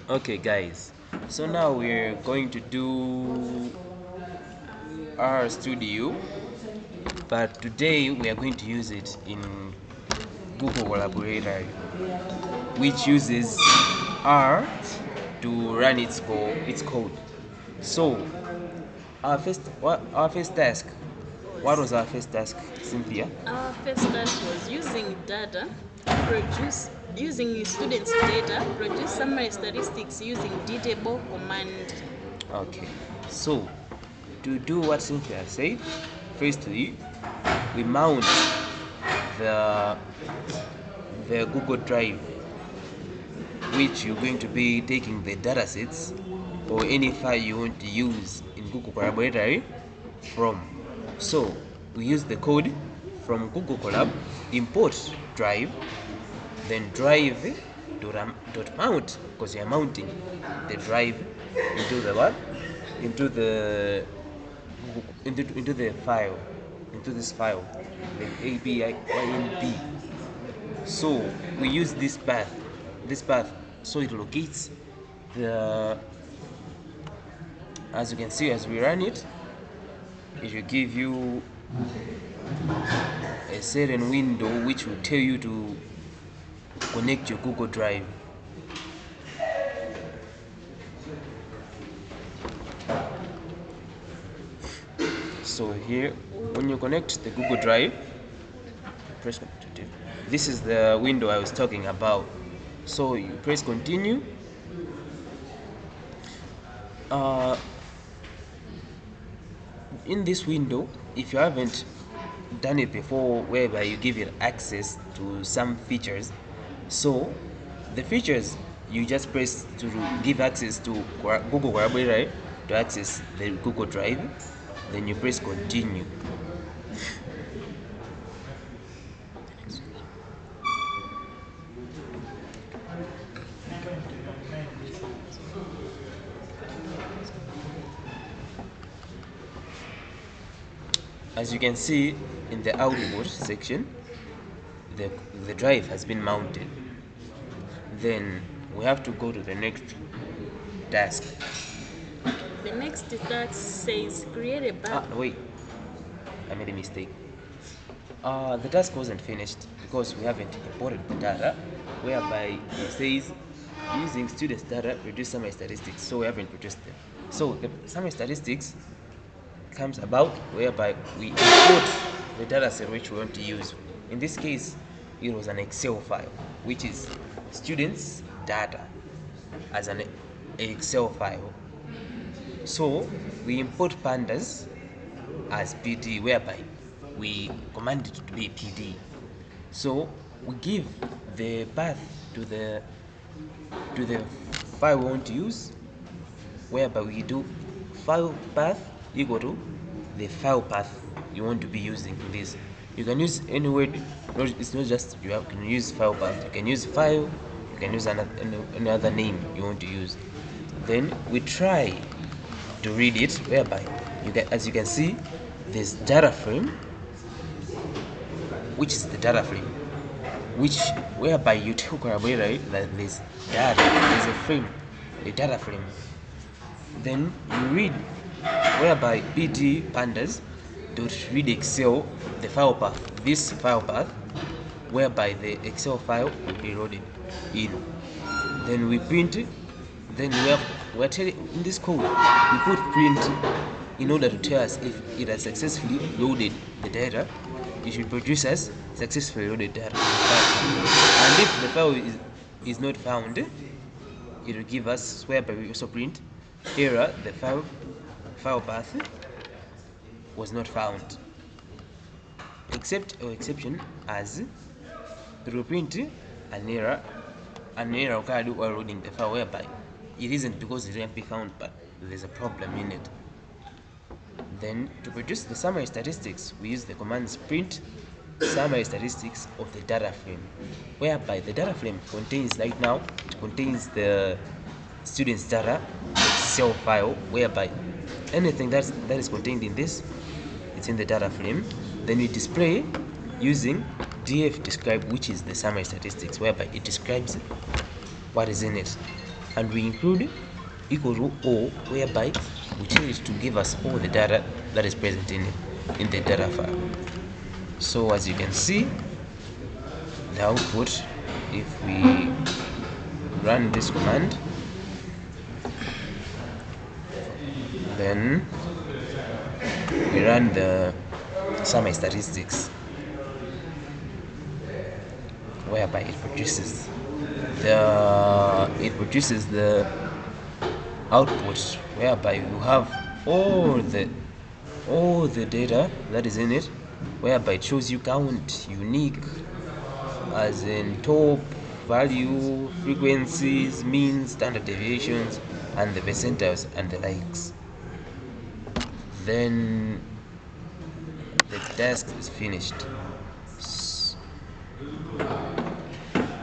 Okay guys, so now we're going to do our studio, but today we are going to use it in Google Collaborator, which uses R to run its code. So our first task, what was our first task, Cynthia? Our first task was using data, using students' data, produce summary statistics using dtable command. Okay, so to do what Cynthia said, firstly we mount the Google Drive, which you're going to be taking the datasets or any file you want to use in Google Collaboratory from. So we use the code from Google Colab, import drive, then drive dot mount, because you're mounting the drive into the what? Into the into the file, into this file, then ABINB. So we use this path, so it locates the, as you can see, as we run it, it will give you a certain window which will tell you to connect your Google Drive. So here, when you connect the Google Drive, press continue. This is the window I was talking about. So you press continue. In this window, if you haven't done it before, whereby you give it access to some features, so the features you just press to give access to Google Collaborator, to access the Google Drive, then you press continue. As you can see in the output section, the drive has been mounted. Then we have to go to the next task. The next task says create a bar. Wait, I made a mistake. The task wasn't finished because we haven't imported the data, whereby it says using students' data produce summary statistics, so we haven't produced them. So the summary statistics comes about whereby we import the data set which we want to use. In this case, it was an Excel file, which is students' data as an Excel file. So we import pandas as PD, whereby we command it to be PD. So we give the path to the file we want to use, whereby we do file path equal to the file path you want to be using in this. You can use any word, it's not just you can use file path, you can use file, you can use any other name you want to use. Then we try to read it, whereby as you can see, there's data frame, which is the data frame, whereby you tell Collaborator that there's a frame, a data frame. Then you read, whereby PD pandas dot read Excel, the file path, this file path, whereby the Excel file will be loaded in. Then we print. Then we're telling in this code we put print in order to tell us if it has successfully loaded the data. It should produce us successfully loaded data. And if the file is not found, it will give us, whereby we also print error, the file path was not found, except or exception, as it will print an error occurred while loading the file, whereby it isn't because it didn't be found, but there's a problem in it. Then to produce the summary statistics, we use the commands print summary statistics of the data frame, whereby the data frame contains, right now, it contains the students' data Excel file, whereby anything that is contained in this, it's in the data frame. Then we display using df describe, which is the summary statistics, whereby it describes what is in it. and we include equal to O, whereby we tell it to give us all the data that is present in the data file. So as you can see, the output, if we run this command, then we run the summary statistics, whereby it produces the output, whereby you have all the data that is in it, whereby it shows you count, unique, as in top, value, frequencies, means, standard deviations, and the percentiles and the likes. Then the task is finished.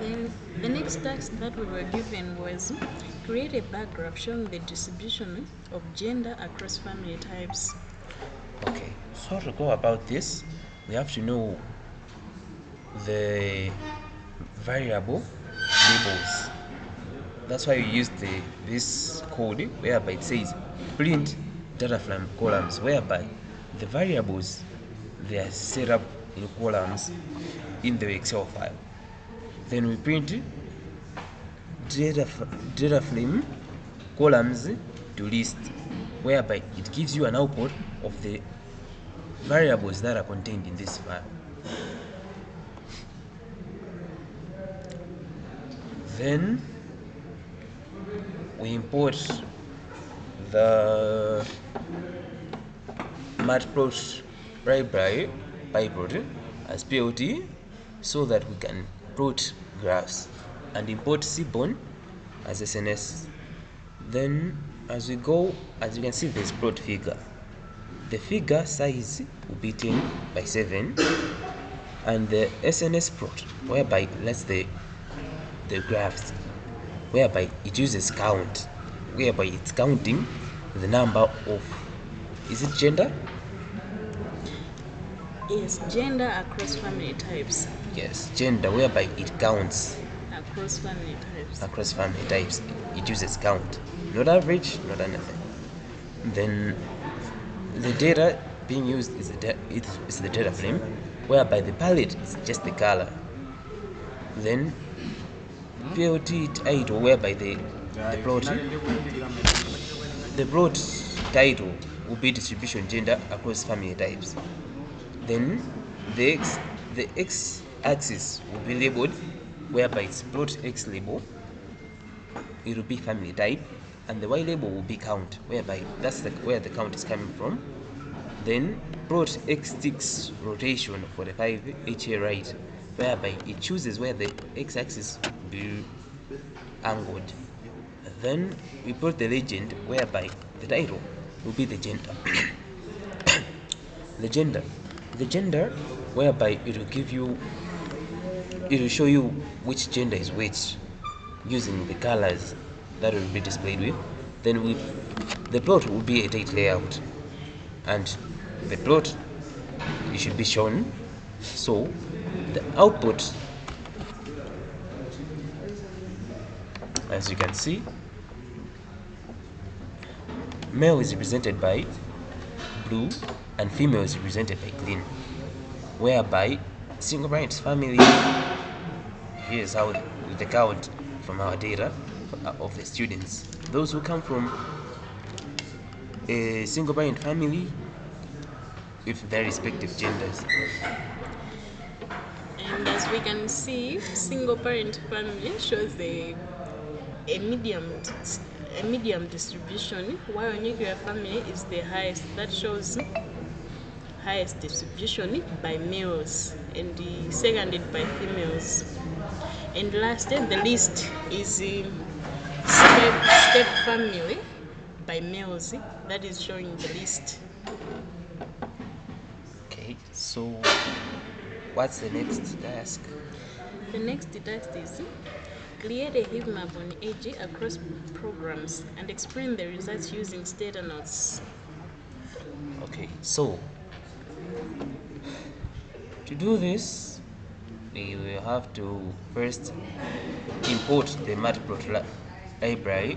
Then the next task that we were given was create a bar graph showing the distribution of gender across family types. Okay, so to go about this, we have to know the variable labels. That's why we use this code whereby it says print data from columns, whereby the variables, they are set up in columns in the Excel file. Then we print data frame columns to list, whereby it gives you an output of the variables that are contained in this file. Then we import the matplot library byplot as PLT, so that we can plot graphs, and import Seaborn as SNS. Then as we go, as you can see, this plot figure. The figure size will be 10 by 7, and the SNS plot, whereby that's the graphs, whereby it uses count, whereby it's counting the number of, is it gender? Yes, gender across family types. Yes, gender, whereby it counts Across family types. across family types. It uses count, not average, not anything. Then the data being used is the data frame, whereby the palette is just the color. Then PLT title, whereby the plot title will be distribution gender across family types. Then the x axis will be labeled, whereby it's plot x label, it will be family type, and the y label will be count, whereby that's where the count is coming from. Then plot x6 rotation 45 HA right, whereby it chooses where the x-axis will be angled. Then we put the legend, whereby the title will be the gender. the gender, whereby it will show you which gender is which using the colors that will be displayed with. Then the plot will be a date layout, and the plot, it should be shown. So the output, as you can see, male is represented by blue and female is represented by green, whereby single parent family, here's how the count from our data of the students. Those who come from a single parent family with their respective genders. And as we can see, single parent family shows a medium distribution, while nuclear family is the highest, that shows highest distribution by males, and seconded by females. And lastly, the list is step family by males, that is showing the list. Okay, so what's the next task? The next task is create a heat map on AG across programs and explain the results using data notes. Okay, so to do this, we will have to first import the matplot library